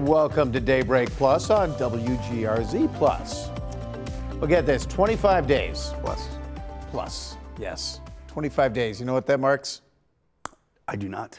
Welcome to Daybreak Plus on WGRZ Plus. Well, get this, 25 days. Plus, yes. 25 days. You know what that marks? I do not.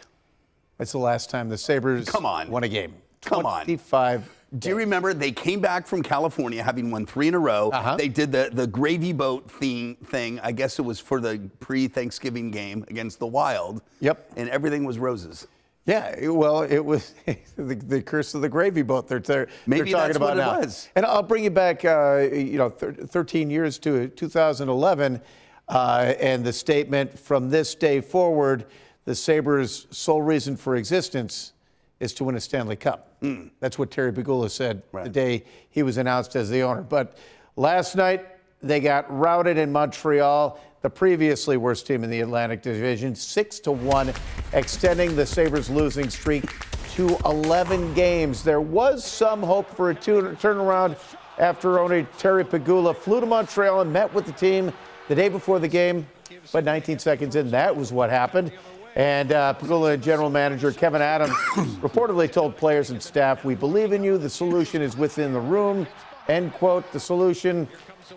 It's the last time the Sabres won a game. Come on. 25 days. Do you remember they came back from California having won 3 in a row? They did the gravy boat thing. I guess it was for the pre-Thanksgiving game against the Wild. Yep. And everything was roses. Yeah, well, it was the curse of the gravy boat. They're talking that's about what now. it was. And I'll bring you back, 13 years to 2011, and the statement from this day forward: the Sabres' sole reason for existence is to win a Stanley Cup. That's what Terry Pegula said the day he was announced as the owner. But last night they got routed in Montreal, the previously worst team in the Atlantic Division, 6-1, extending the Sabres' losing streak to 11 games. There was some hope for a turnaround after owner Terry Pegula flew to Montreal and met with the team the day before the game, but 19 seconds in, that was what happened. And Pegula and general manager Kevin Adams reportedly told players and staff, "We believe in you. The solution is within the room." End quote. The solution,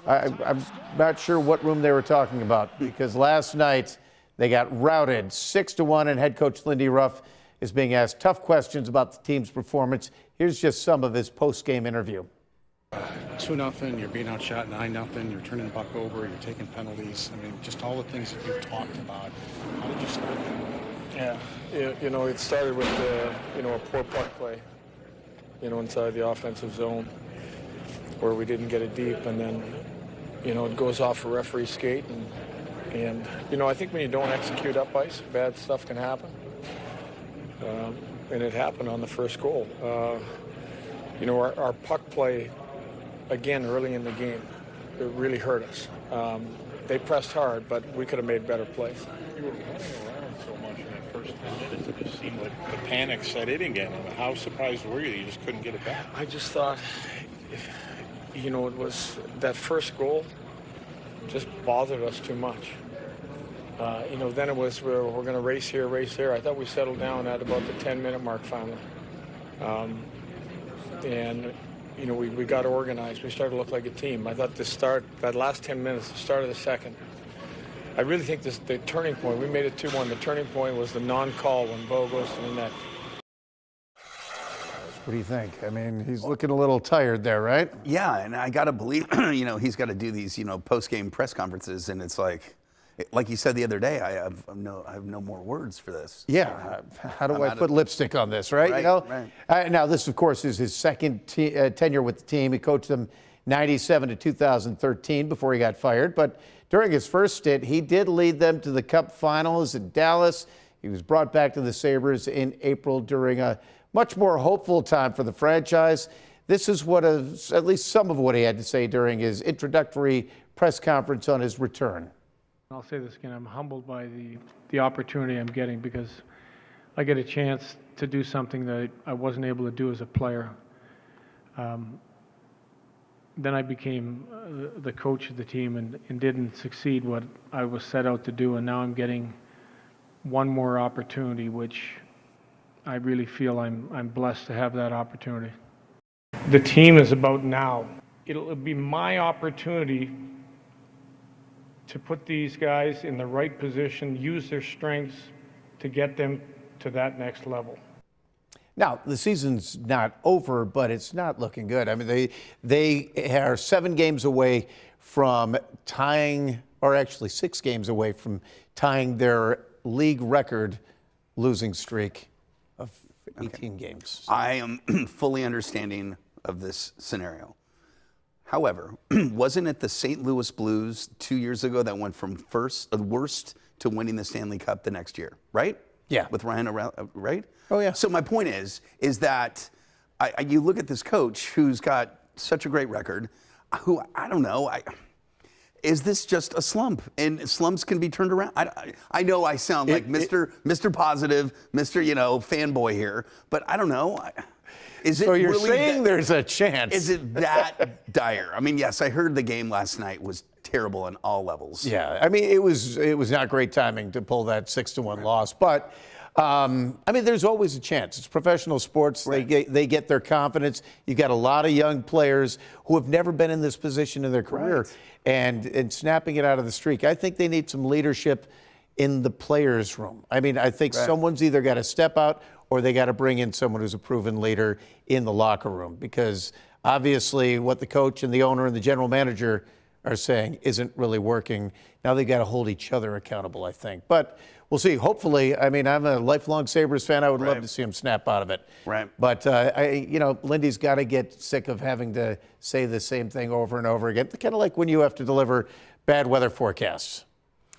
I'm not sure what room they were talking about, because last night they got routed 6-1, and head coach Lindy Ruff is being asked tough questions about the team's performance. Here's just some of his post-game interview. 2-0, you're being outshot 9-0, you're turning the puck over, you're taking penalties. I mean, just all the things that you've talked about. How did you start that? Yeah, it started with a poor puck play, inside the offensive zone, where we didn't get it deep, and then, it goes off a referee's skate, and I think when you don't execute up ice, bad stuff can happen, and it happened on the first goal. Our puck play, again, early in the game, it really hurt us. They pressed hard, but we could have made better plays. You were running around so much in that first 10 minutes, it just seemed like the panic set in again. I mean, how surprised were you that you just couldn't get it back? I just thought, it was that first goal just bothered us too much. Then it was we're going to race here, race there. I thought we settled down at about the 10-minute mark finally. We got organized. We started to look like a team. I thought that last 10 minutes, the start of the second, I really think the turning point, we made it 2-1. The turning point was the non-call when Bo goes to the net. What do you think? I mean, he's looking a little tired there, right? Yeah, and I got to believe, he's got to do these, post-game press conferences, and it's like you said the other day, I have no more words for this. Yeah, how do I put lipstick on this, right? Right. Now, this, of course, is his second tenure with the team. He coached them 97 to 2013 before he got fired. But during his first stint, he did lead them to the Cup Finals in Dallas. He was brought back to the Sabres in April during a much more hopeful time for the franchise. This is at least some of what he had to say during his introductory press conference on his return. I'll say this again, I'm humbled by the opportunity I'm getting, because I get a chance to do something that I wasn't able to do as a player. Then I became the coach of the team and didn't succeed what I was set out to do, and now I'm getting one more opportunity, which I really feel I'm blessed to have that opportunity. The team is about now. It'll be my opportunity to put these guys in the right position, use their strengths to get them to that next level. Now, the season's not over, but it's not looking good. I mean, they are 7 games away from tying, or actually 6 games away from tying their league record losing streak of 18 games. I am fully understanding of this scenario. However, wasn't it the St. Louis Blues 2 years ago that went from worst to winning the Stanley Cup the next year, right? Yeah. With Ryan O'Reilly, right? Oh, yeah. So my point is that you look at this coach who's got such a great record, who, I don't know, is this just a slump? And slumps can be turned around. I know I sound like Mr. Positive, Mr. Fanboy here, but I don't know. So you're really saying there's a chance? Is it that dire? I mean, yes, I heard the game last night was terrible on all levels. Yeah, I mean, it was not great timing to pull that 6-1 loss, but I mean, there's always a chance. It's professional sports. Right. They get their confidence. You got a lot of young players who have never been in this position in their career, Right. and snapping it out of the streak. I think they need some leadership in the players' room. I mean, I think someone's either got to step out or they got to bring in someone who's a proven leader in the locker room, because obviously what the coach and the owner and the general manager are saying isn't really working. Now they got to hold each other accountable, I think. But we'll see. Hopefully, I mean, I'm a lifelong Sabres fan. I would love to see them snap out of it. Right. But, Lindy's got to get sick of having to say the same thing over and over again. Kind of like when you have to deliver bad weather forecasts.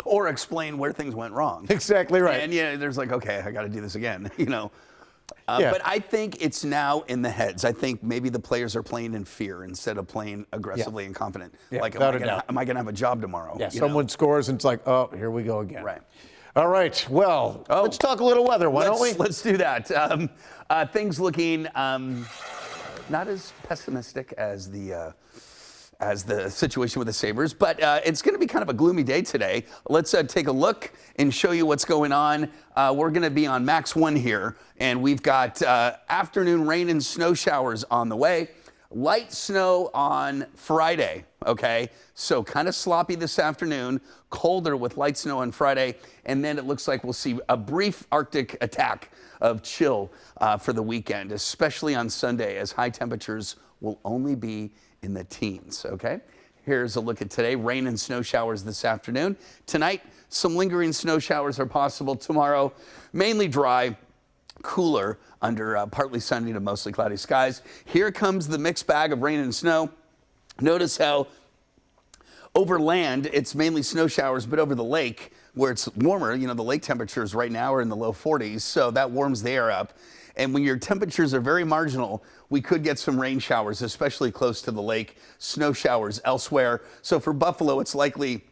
Or explain where things went wrong. Exactly right. And there's like, okay, I got to do this again, Yeah. But I think it's now in the heads. I think maybe the players are playing in fear instead of playing aggressively and confident. Yeah, Like, without a doubt. am I going to have a job tomorrow? Yeah, someone scores and it's like, oh, here we go again. Right. All right. Well, let's talk a little weather, why don't we? Let's do that. Things looking not as pessimistic as the situation with the Sabres, but it's going to be kind of a gloomy day today. Let's take a look and show you what's going on. We're going to be on Max 1 here, and we've got afternoon rain and snow showers on the way. Light snow on Friday, okay? So kind of sloppy this afternoon, colder with light snow on Friday, and then it looks like we'll see a brief Arctic attack of chill for the weekend, especially on Sunday, as high temperatures will only be in the teens, okay? Here's a look at today. Rain and snow showers this afternoon. Tonight, some lingering snow showers are possible. Tomorrow, mainly dry, cooler under partly sunny to mostly cloudy skies. Here comes the mixed bag of rain and snow. Notice how over land, it's mainly snow showers, but over the lake, where it's warmer, the lake temperatures right now are in the low 40s, so that warms the air up. And when your temperatures are very marginal, we could get some rain showers, especially close to the lake, snow showers elsewhere. So for Buffalo, it's likely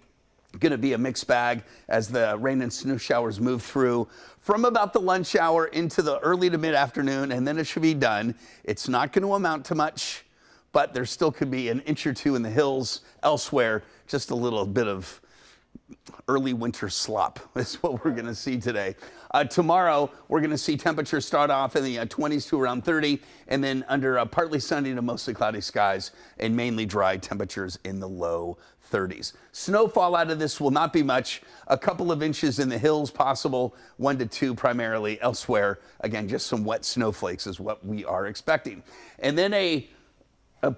going to be a mixed bag as the rain and snow showers move through from about the lunch hour into the early to mid-afternoon, and then it should be done. It's not going to amount to much, but there still could be an inch or two in the hills elsewhere, just a little bit of early winter slop is what we're going to see today. Tomorrow, we're going to see temperatures start off in the 20s to around 30, and then under partly sunny to mostly cloudy skies and mainly dry temperatures in the low 30s. Snowfall out of this will not be much. A couple of inches in the hills possible, 1 to 2 primarily elsewhere. Again, just some wet snowflakes is what we are expecting. And then a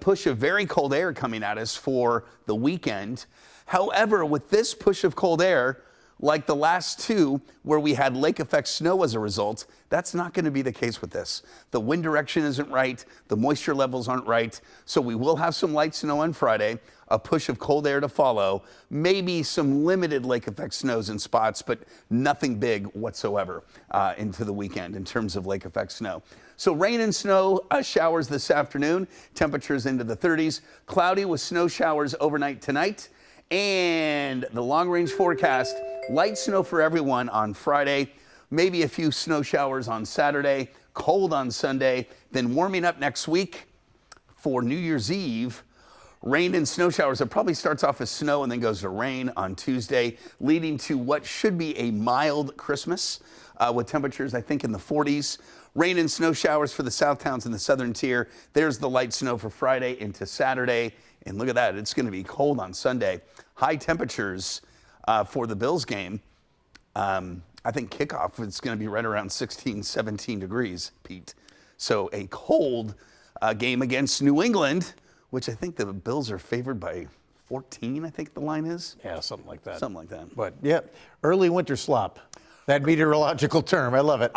push of very cold air coming at us for the weekend. However, with this push of cold air, like the last two where we had lake effect snow as a result, that's not going to be the case with this. The wind direction isn't right, the moisture levels aren't right, so we will have some light snow on Friday, a push of cold air to follow, maybe some limited lake effect snows in spots, but nothing big whatsoever into the weekend in terms of lake effect snow. So rain and snow showers this afternoon, temperatures into the 30s, cloudy with snow showers overnight tonight. And the long-range forecast, light snow for everyone on Friday, maybe a few snow showers on Saturday, cold on Sunday, then warming up next week for New Year's Eve. Rain and snow showers. It probably starts off as snow and then goes to rain on Tuesday, leading to what should be a mild Christmas with temperatures, I think, in the 40s. Rain and snow showers for the south towns in the southern tier. There's the light snow for Friday into Saturday. And look at that, it's going to be cold on Sunday. High temperatures for the Bills game. I think kickoff is going to be right around 16, 17 degrees, Pete. So a cold game against New England, which I think the Bills are favored by 14, I think the line is. Yeah, something like that. Something like that. But yeah, early winter slop. That meteorological term, I love it.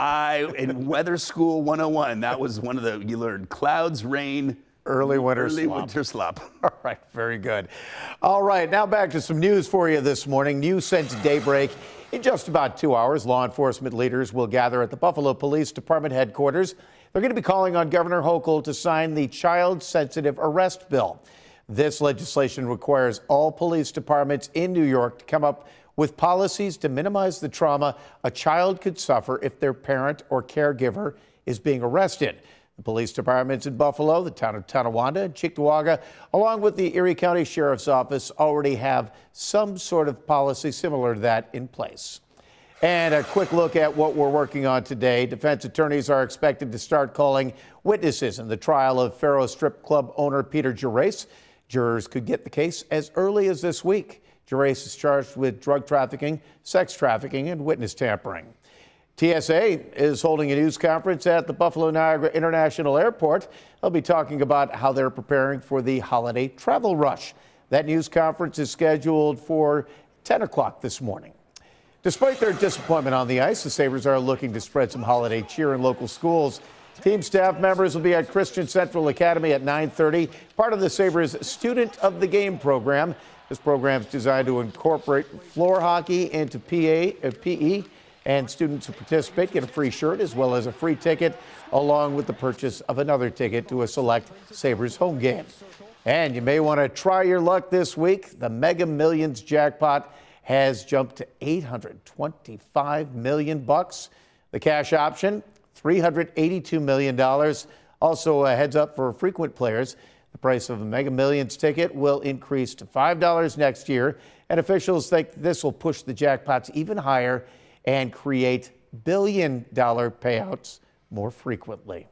In Weather School 101, that was one of the, you learned clouds, rain, early winter slop. All right, very good. All right, now back to some news for you this morning. News since Daybreak. In just about 2 hours, law enforcement leaders will gather at the Buffalo Police Department headquarters. They're going to be calling on Governor Hochul to sign the child-sensitive arrest bill. This legislation requires all police departments in New York to come up with policies to minimize the trauma a child could suffer if their parent or caregiver is being arrested. The police departments in Buffalo, the town of Tonawanda, and Cheektowaga, along with the Erie County Sheriff's Office, already have some sort of policy similar to that in place. And a quick look at what we're working on today. Defense attorneys are expected to start calling witnesses in the trial of Faro Strip Club owner Peter Gerace. Jurors could get the case as early as this week. Gerace is charged with drug trafficking, sex trafficking, and witness tampering. TSA is holding a news conference at the Buffalo Niagara International Airport. They'll be talking about how they're preparing for the holiday travel rush. That news conference is scheduled for 10 o'clock this morning. Despite their disappointment on the ice, the Sabres are looking to spread some holiday cheer in local schools. Team staff members will be at Christian Central Academy at 9:30, part of the Sabres Student of the Game program. This program is designed to incorporate floor hockey into PE, and students who participate get a free shirt as well as a free ticket, along with the purchase of another ticket to a select Sabres home game. And you may want to try your luck this week. The Mega Millions jackpot has jumped to $825 million. The cash option, $382 million. Also, a heads up for frequent players. The price of a Mega Millions ticket will increase to $5 next year, and officials think this will push the jackpots even higher and create billion-dollar payouts more frequently.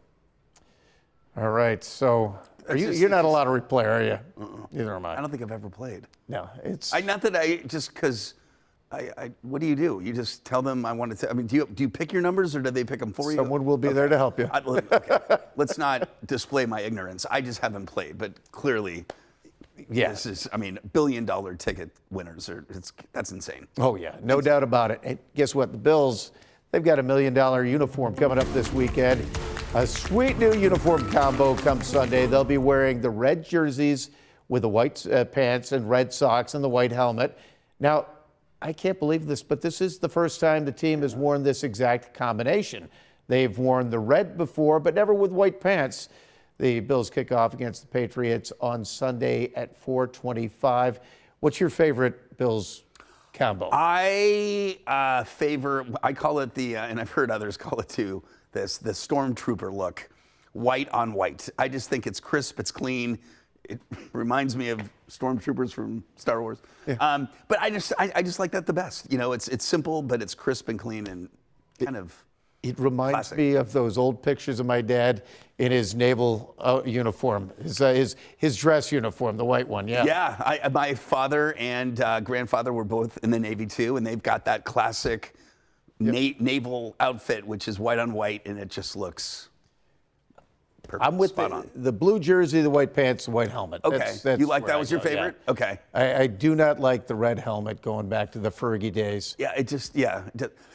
All right, so you're not a lottery player, are you? Neither am I. I don't think I've ever played. No, it's Not that I just because what do? You just tell them I want to. I mean, do you pick your numbers or do they pick them for you? someone will be there to help you. Okay. Let's not display my ignorance. I just haven't played, but clearly, Yes. this is. I mean, billion-dollar ticket winners that's insane. Oh, yeah, no doubt about it. And guess what? The Bills, they've got $1 million uniform coming up this weekend. A sweet new uniform combo comes Sunday. They'll be wearing the red jerseys with the white pants and red socks and the white helmet. Now, I can't believe this, but this is the first time the team has worn this exact combination. They've worn the red before, but never with white pants. The Bills kick off against the Patriots on Sunday at 4:25. What's your favorite Bills combo? I call it and I've heard others call it too, the stormtrooper look, white on white. I just think it's crisp, it's clean. It reminds me of stormtroopers from Star Wars. Yeah. But I just like that the best. You know, it's simple, but it's crisp and clean and kind of. It reminds classic. me of those old pictures of my dad in his naval uniform, his dress uniform, the white one. Yeah. Yeah, my father and grandfather were both in the Navy too, and they've got that classic naval outfit, which is white on white, and it just looks perfect. I'm with the blue jersey, the white pants, the white helmet. Okay, That's you like where that I was your go, yeah. favorite? Okay. I do not like the red helmet going back to the Fergie days. Yeah,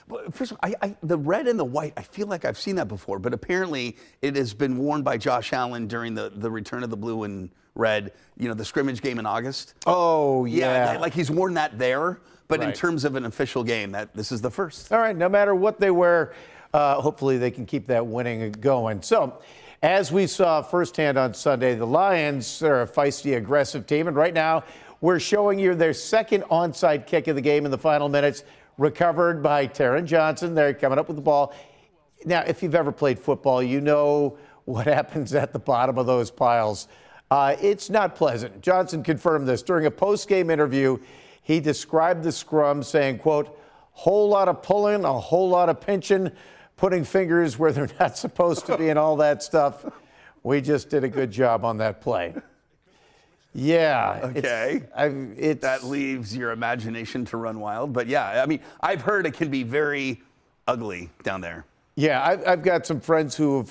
well, first of all, the red and the white, I feel like I've seen that before, but apparently it has been worn by Josh Allen during the return of the blue and red, the scrimmage game in August. Oh, yeah. Like he's worn that there, but in Right. terms of an official game, this is the first. All right, no matter what they wear, hopefully they can keep that winning going. So, as we saw firsthand on Sunday, the Lions are a feisty, aggressive team, and right now we're showing you their second onside kick of the game in the final minutes, recovered by Taron Johnson. They're coming up with the ball. Now, if you've ever played football, you know what happens at the bottom of those piles. It's not pleasant. Johnson confirmed this during a post-game interview. He described the scrum saying, quote, whole lot of pulling, a whole lot of pinching, putting fingers where they're not supposed to be and all that stuff. We just did a good job on that play. Yeah. Okay. That leaves your imagination to run wild. But yeah, I mean, I've heard it can be very ugly down there. Yeah, I've got some friends who've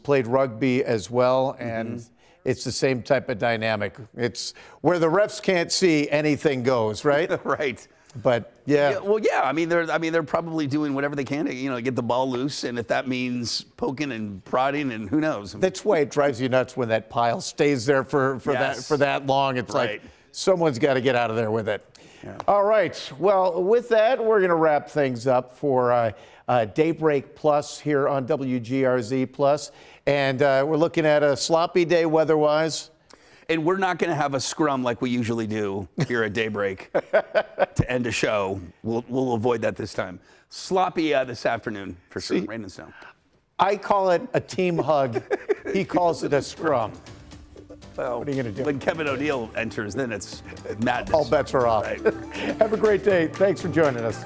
played rugby as well, and it's the same type of dynamic. It's where the refs can't see, anything goes, right? Right. But yeah. Well, yeah. I mean, they're probably doing whatever they can to, get the ball loose, and if that means poking and prodding, and who knows. That's why it drives you nuts when that pile stays there for that long. It's Right. like someone's got to get out of there with it. Yeah. All right. Well, with that, we're going to wrap things up for Daybreak Plus here on WGRZ Plus, and we're looking at a sloppy day weather-wise. And we're not going to have a scrum like we usually do here at Daybreak to end a show. We'll avoid that this time. Sloppy this afternoon for sure. Rain and snow. I call it a team hug. He calls it a scrum. Well, what are you going to do? When Kevin O'Neill enters, then it's madness. All bets are off. Right. Have a great day. Thanks for joining us.